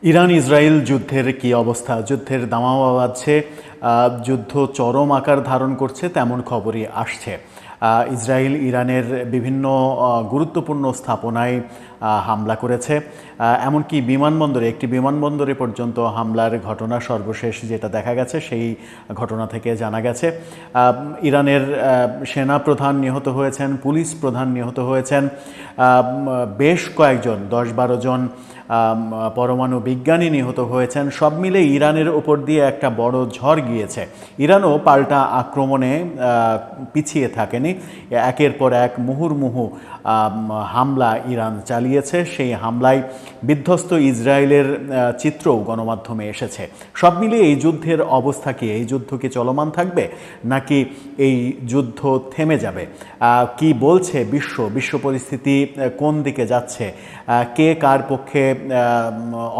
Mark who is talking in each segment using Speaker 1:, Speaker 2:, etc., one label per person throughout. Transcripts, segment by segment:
Speaker 1: Iran Israel যুদ্ধের কি অবস্থা? যুদ্ধের দামামা বাজছে, যুদ্ধ চরম আকার ধারণ করছে তেমন খবরই আসছে। ইসরায়েল ইরানের বিভিন্ন গুরুত্বপূর্ণ স্থাপনায় হামলা করেছে, এমনকি একটি বিমানবন্দরে পর্যন্ত হামলার ঘটনা সর্বশেষ যেটা দেখা গেছে সেই ঘটনা থেকে জানা গেছে। ইরানের সেনা প্রধান নিহত হয়েছেন, পুলিশ প্রধান নিহত হয়েছেন, বেশ কয়েকজন 10-12 জন পরমাণু বিজ্ঞানী নিহত হয়েছেন। সব মিলে ইরানের ওপর দিয়ে একটা বড় ঝড় গিয়েছে। ইরানও পাল্টা আক্রমণে পিছিয়ে থাকেনি, একের পর এক মুহুর্মুহু হামলা ইরান চালিয়েছে। সেই হামলায় বিধ্বস্ত ইসরায়েলের চিত্রও গণমাধ্যমে এসেছে। সব মিলিয়ে এই যুদ্ধের অবস্থা কি? এই যুদ্ধ কি চলমান থাকবে নাকি এই যুদ্ধ থেমে যাবে? কি বলছে বিশ্ব পরিস্থিতি কোন দিকে যাচ্ছে, কে কার পক্ষে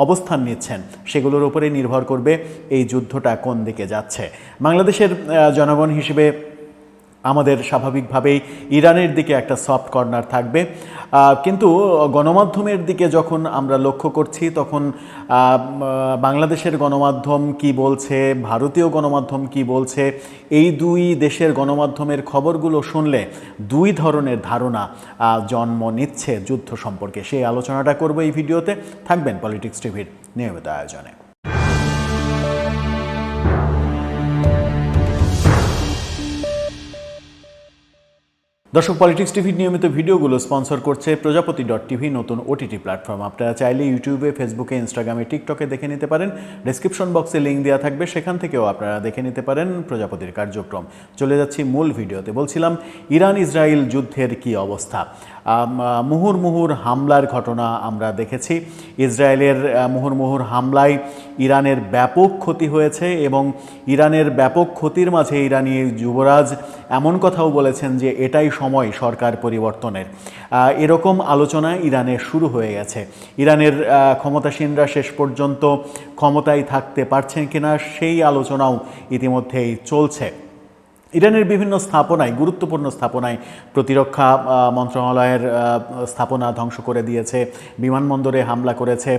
Speaker 1: অবস্থান নিচ্ছেন সেগুলোর উপরে নির্ভর করবে এই যুদ্ধটা কোন দিকে যাচ্ছে। বাংলাদেশের জনগণ হিসেবে আমাদের স্বাভাবিকভাবেই ইরানের দিকে একটা সফট কর্নার থাকবে, কিন্তু গণমাধ্যমের দিকে যখন আমরা লক্ষ্য করছি তখন বাংলাদেশের গণমাধ্যম কি বলছে, ভারতীয় গণমাধ্যম কি বলছে, এই দুই দেশের গণমাধ্যমের খবরগুলো শুনলে দুই ধরনের ধারণা জন্ম নিচ্ছে যুদ্ধ সম্পর্কে। সেই আলোচনাটা করব এই ভিডিওতে। থাকবেন পলিটিক্স টিভির নিয়মিত আয়োজনে। দর্শক, পলিটিক্স টিভির নিয়মিত ভিডিওগুলো স্পন্সর করছে প্রজাপতি.টিভি, নতুন ওটিটি প্ল্যাটফর্ম। আপনারা চাইলে ইউটিউবে, ফেসবুকে, ইনস্টাগ্রামে, টিকটকে দেখে নিতে পারেন। ডেসক্রিপশন বক্সে লিঙ্ক দেওয়া থাকবে, সেখান থেকেও আপনারা দেখে নিতে পারেন প্রজাপতির কার্যক্রম। চলে যাচ্ছি মূল ভিডিওতে। বলছিলাম ইরান ইসরায়েল যুদ্ধের কি অবস্থা। মুহুর্মুহুর হামলার ঘটনা আমরা দেখেছি। ইসরায়েলের মুহুর্মুহুর হামলায় ইরানের ব্যাপক ক্ষতি হয়েছে এবং ইরানের ব্যাপক ক্ষতির মাঝে ইরানি যুবরাজ এমন কথাও বলেছেন যে এটাই সময় সরকার পরিবর্তনের। এরকম আলোচনা ইরানে শুরু হয়ে গেছে। ইরানের ক্ষমতাসীনরা শেষ পর্যন্ত ক্ষমতায় থাকতে পারছেন কিনা সেই আলোচনাও ইতিমধ্যেই চলছে। ইরানের বিভিন্ন স্থাপনায়, গুরুত্বপূর্ণ স্থাপনায় প্রতিরক্ষা মন্ত্রণালয়ের স্থাপনা ধ্বংস করে দিয়েছে, বিমানবন্দরে হামলা করেছে,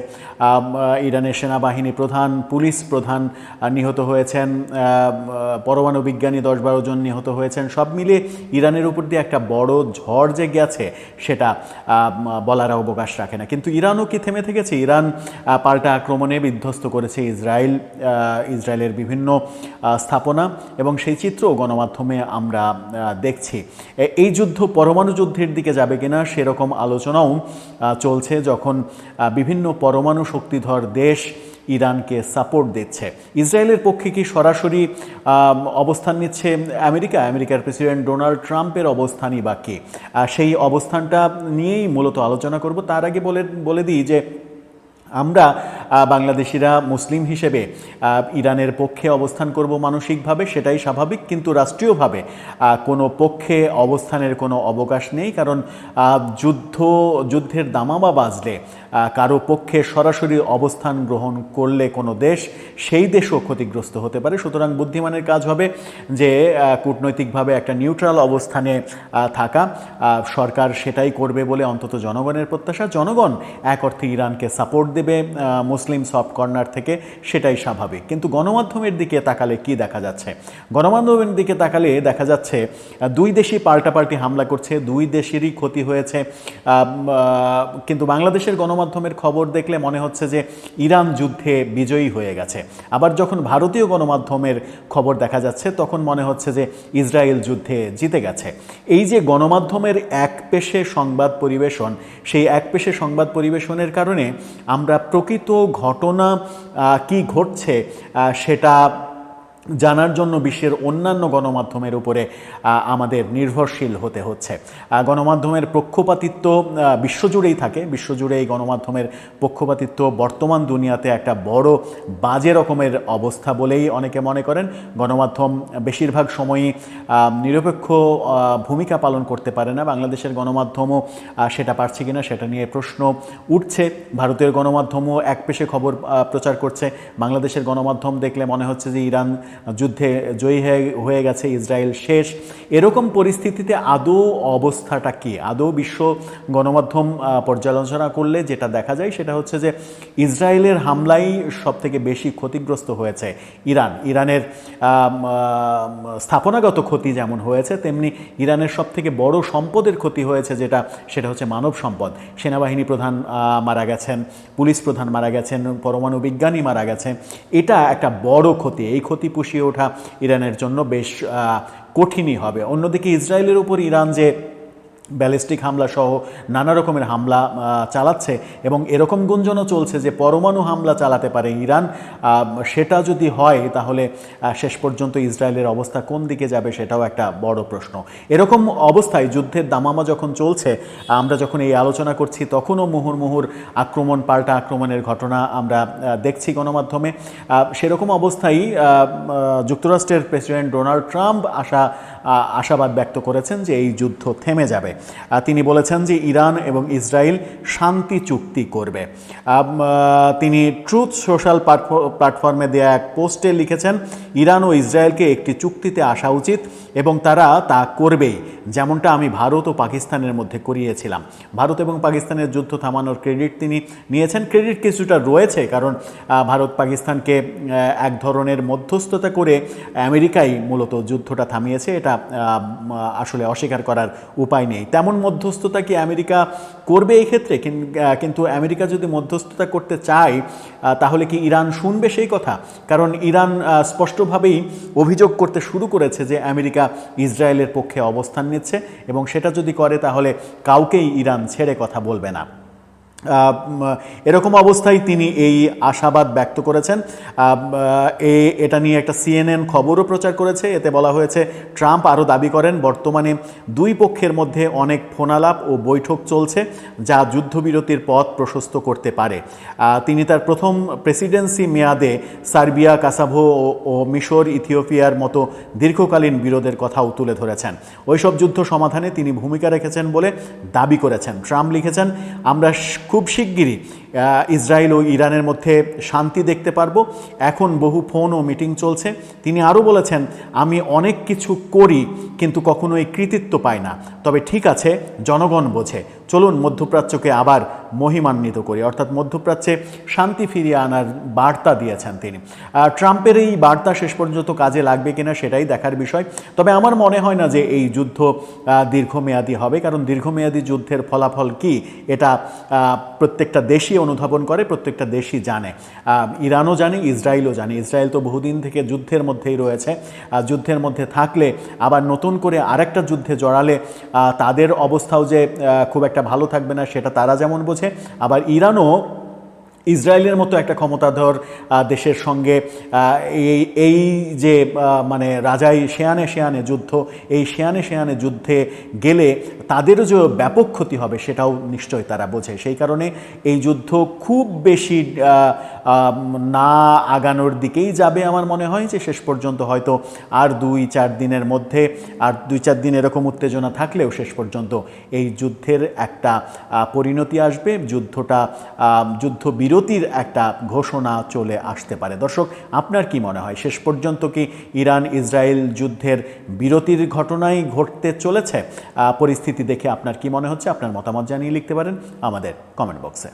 Speaker 1: ইরানের সেনাবাহিনী প্রধান, পুলিশ প্রধান নিহত হয়েছেন, পরমাণু বিজ্ঞানী 10-12 জন নিহত হয়েছেন। সব মিলিয়ে ইরানের উপর দিয়ে একটা বড় ঝড় যে গেছে সেটা বলার অবকাশ রাখে না। কিন্তু ইরানও কি থেমে থেকেছে? ইরান পাল্টা আক্রমণে বিধ্বস্ত করেছে ইসরায়েলের বিভিন্ন স্থাপনা এবং সেই চিত্রও গণমাধ্যমে আমরা দেখছি। এই যুদ্ধ পরমাণু যুদ্ধের দিকে যাবে কিনা সেরকম আলোচনাও চলছে, যখন বিভিন্ন পরমাণু শক্তিধর দেশ ইরানকে সাপোর্ট দিচ্ছে। ইসরায়েলের পক্ষে কি সরাসরি অবস্থান নিচ্ছে আমেরিকার প্রেসিডেন্ট ডোনাল্ড ট্রাম্পের অবস্থানই বা কি? সেই অবস্থানটা নিয়েই মূলত আলোচনা করব। তার আগে বলে দিই যে আমরা বাংলাদেশিরা মুসলিম হিসেবে ইরানের পক্ষে অবস্থান করব মানসিকভাবে, সেটাই স্বাভাবিক, কিন্তু রাষ্ট্রীয়ভাবে কোনো পক্ষে অবস্থানের কোনো অবকাশ নেই। কারণ যুদ্ধের দামামা বাজলে কারো পক্ষে সরাসরি অবস্থান গ্রহণ করলে কোনো দেশ, সেই দেশও ক্ষতিগ্রস্ত হতে পারে। সুতরাং বুদ্ধিমানের কাজ হবে যে কূটনৈতিকভাবে একটা নিউট্রাল অবস্থানে থাকা। সরকার সেটাই করবে বলে অন্তত জনগণের প্রত্যাশা। জনগণ এক অর্থে ইরানকে সাপোর্ট দেবে মুসলিম সফট কর্নার থেকে, সেটাই স্বাভাবিক। কিন্তু গণমাধ্যমের দিকে তাকালে কি দেখা যাচ্ছে? গণমাধ্যমের দিকে তাকালে দেখা যাচ্ছে দুই দেশই পাল্টাপাল্টি হামলা করছে, দুই দেশেরই ক্ষতি হয়েছে। কিন্তু বাংলাদেশের গণমাধ্যমের খবর দেখলে মনে হচ্ছে যে ইরান যুদ্ধে বিজয়ী হয়ে গেছে। আবার যখন ভারতীয় গণমাধ্যমের খবর দেখা যাচ্ছে তখন মনে হচ্ছে যে ইসরায়েল যুদ্ধে জিতে গেছে। এই যে গণমাধ্যমের একপেশে সংবাদ পরিবেশন, সেই একপেশে সংবাদ পরিবেশনের কারণে আমরা প্রকৃত ঘটনা কি ঘটছে সেটা জানার জন্য বিশ্বের অন্যান্য গণমাধ্যমের উপরে আমাদের নির্ভরশীল হতে হচ্ছে। গণমাধ্যমের পক্ষপাতিত্ব বিশ্বজুড়েই থাকে। বিশ্বজুড়ে এই গণমাধ্যমের পক্ষপাতিত্ব বর্তমান দুনিয়াতে একটা বড় বাজে রকমের অবস্থা বলেই অনেকে মনে করেন। গণমাধ্যম বেশিরভাগ সময়ই নিরপেক্ষ ভূমিকা পালন করতে পারে না। বাংলাদেশের গণমাধ্যমও সেটা পারছে কিনা সেটা নিয়ে প্রশ্ন উঠছে। ভারতীয় গণমাধ্যমও একপেশে খবর প্রচার করছে। বাংলাদেশের গণমাধ্যম দেখলে মনে হচ্ছে যে ইরান যুদ্ধে জয়ী হয়ে গেছে ইসরায়েল, শেষ, এরকম পরিস্থিতিতে আদৌ অবস্থাটা কি? আদৌ বিশ্ব গণমাধ্যম পর্যালোচনা করলে যেটা দেখা যায় সেটা হচ্ছে যে ইসরায়েলের হামলাই সবথেকে বেশি ক্ষতিগ্রস্ত হয়েছে ইরানের স্থাপনাগত ক্ষতি যেমন হয়েছে, তেমনি ইরানের সবথেকে বড় সম্পদের ক্ষতি হয়েছে সেটা হচ্ছে মানব সম্পদ। সেনাবাহিনী প্রধান মারা গেছেন, পুলিশ প্রধান মারা গেছেন, পরমাণু বিজ্ঞানী মারা গেছেন। এটা একটা বড় ক্ষতি। এই ক্ষতি পুষিয়ে ওঠা ইরানের জন্য বেশ কঠিনই হবে। অন্যদিকে ইসরায়েলের উপর ইরান যে ব্যালিস্টিক হামলা সহ নানা রকমের হামলা চালাচ্ছে এবং এরকম গুঞ্জনও চলছে যে পরমাণু হামলা চালাতে পারে ইরান, সেটা যদি হয় তাহলে শেষ পর্যন্ত ইসরায়েলের অবস্থা কোন দিকে যাবে সেটাও একটা বড় প্রশ্ন। এরকম অবস্থায় যুদ্ধের দামামা যখন চলছে, আমরা যখন এই আলোচনা করছি তখনও মুহুর্মুহুর আক্রমণ, পাল্টা আক্রমণের ঘটনা আমরা দেখছি গণমাধ্যমে। সেরকম অবস্থায় যুক্তরাষ্ট্রের প্রেসিডেন্ট ডোনাল্ড ট্রাম্প আশাবাদ ব্যক্ত করেছেন যে এই যুদ্ধ থেমে যাবে। তিনি বলেছেন যে ইরান এবং ইসরায়েল শান্তি চুক্তি করবে। তিনি ট্রুথ সোশ্যাল প্ল্যাটফর্মে দেয়া এক পোস্টে লিখেছেন, ইরান ও ইসরায়েলকে একটি চুক্তিতে আসা উচিত এবং তারা তা করবেই, যেমনটা আমি ভারত ও পাকিস্তানের মধ্যে করিয়েছিলাম। ভারত এবং পাকিস্তানের যুদ্ধ থামানোর ক্রেডিট তিনি নিয়েছেন। ক্রেডিট কিছুটা রয়েছে, কারণ ভারত পাকিস্তানকে এক ধরনের মধ্যস্থতা করে আমেরিকাই মূলত যুদ্ধটা থামিয়েছে, এটা আসলে অস্বীকার করার উপায় নেই। তেমন মধ্যস্থতা কি আমেরিকা করবে এই ক্ষেত্রে? কিন্তু আমেরিকা যদি মধ্যস্থতা করতে চায় তাহলে কি ইরান শুনবে সেই কথা? কারণ ইরান স্পষ্টভাবেই অভিযোগ করতে শুরু করেছে যে আমেরিকা ইসরায়েলের পক্ষে অবস্থান নিচ্ছে এবং সেটা যদি করে তাহলে কাউকেই ইরান ছেড়ে কথা বলবে না। এরকম অবস্থায় তিনি এই আশাবাদ ব্যক্ত করেছেন। এটা নিয়ে একটা CNN খবরও প্রচার করেছে। এতে বলা হয়েছে, ট্রাম্প আরও দাবি করেন বর্তমানে দুই পক্ষের মধ্যে অনেক ফোনালাপ ও বৈঠক চলছে যা যুদ্ধবিরতির পথ প্রশস্ত করতে পারে। তিনি তার প্রথম প্রেসিডেন্সি মেয়াদে সার্বিয়া, কাসাভো ও মিশর, ইথিওপিয়ার মতো দীর্ঘকালীন বিরোধের কথাও তুলে ধরেছেন। ওইসব যুদ্ধ সমাধানে তিনি ভূমিকা রেখেছেন বলে দাবি করেছেন। ট্রাম্প লিখেছেন, আমরা খুব শিগগিরই ইসরায়েল ও ইরানের মধ্যে শান্তি দেখতে পারবো। এখন বহু ফোন ও মিটিং চলছে। তিনি আরও বলেছেন, আমি অনেক কিছু করি কিন্তু কখনোই কৃতিত্ব পাই না, তবে ঠিক আছে, জনগণ বোঝে। চলুন মধ্যপ্রাচ্যকে আবার মহিমান্বিত করি। অর্থাৎ মধ্যপ্রাচ্যে শান্তি ফিরিয়ে আনার বার্তা দিয়েছেন তিনি। ট্রাম্পের এই বার্তা শেষ পর্যন্ত কাজে লাগবে কিনা সেটাই দেখার বিষয়। তবে আমার মনে হয় না যে এই যুদ্ধ দীর্ঘমেয়াদী হবে, কারণ দীর্ঘমেয়াদী যুদ্ধের ফলাফল কি এটা প্রত্যেকটা দেশই অনুধাবন করে, প্রত্যেকটা দেশই জানে। ইরানও জানে, ইসরায়েলও জানে। ইসরায়েল তো বহুদিন থেকে যুদ্ধের মধ্যেই রয়েছে। যুদ্ধের মধ্যে থাকলে আবার নতুন করে আরেকটা যুদ্ধে জড়ালে তাদের অবস্থাও যে খুব একটা ভালো থাকবে না সেটা তারা যেমন বোঝে, আবার ইরানও ইসরায়েলের মতো একটা ক্ষমতাধর দেশের সঙ্গে এই যে মানে রাজাই শেয়ানে যুদ্ধ, এই শেয়ানে যুদ্ধে গেলে তাদেরও যে ব্যাপক ক্ষতি হবে সেটাও নিশ্চয়ই তারা বোঝে। সেই কারণে এই যুদ্ধ খুব বেশি না আগানোর দিকেই যাবে। আমার মনে হয় যে শেষ পর্যন্ত হয়তো আর 2-4 দিনের মধ্যে, আর 2-4 দিন এরকম উত্তেজনা থাকলেও শেষ পর্যন্ত এই যুদ্ধের একটা পরিণতি আসবে, যুদ্ধবিরতির একটা ঘোষণা চলে আসতে পারে। দর্শক, আপনার কি মনে হয় শেষ পর্যন্ত কি ইরান ইসরায়েল যুদ্ধের বিরতির ঘটনাই ঘটতে চলেছে? পরিস্থিতি দেখে আপনার কি মনে হচ্ছে? আপনার মতামত জানিয়ে লিখতে পারেন আমাদের কমেন্ট বক্সে।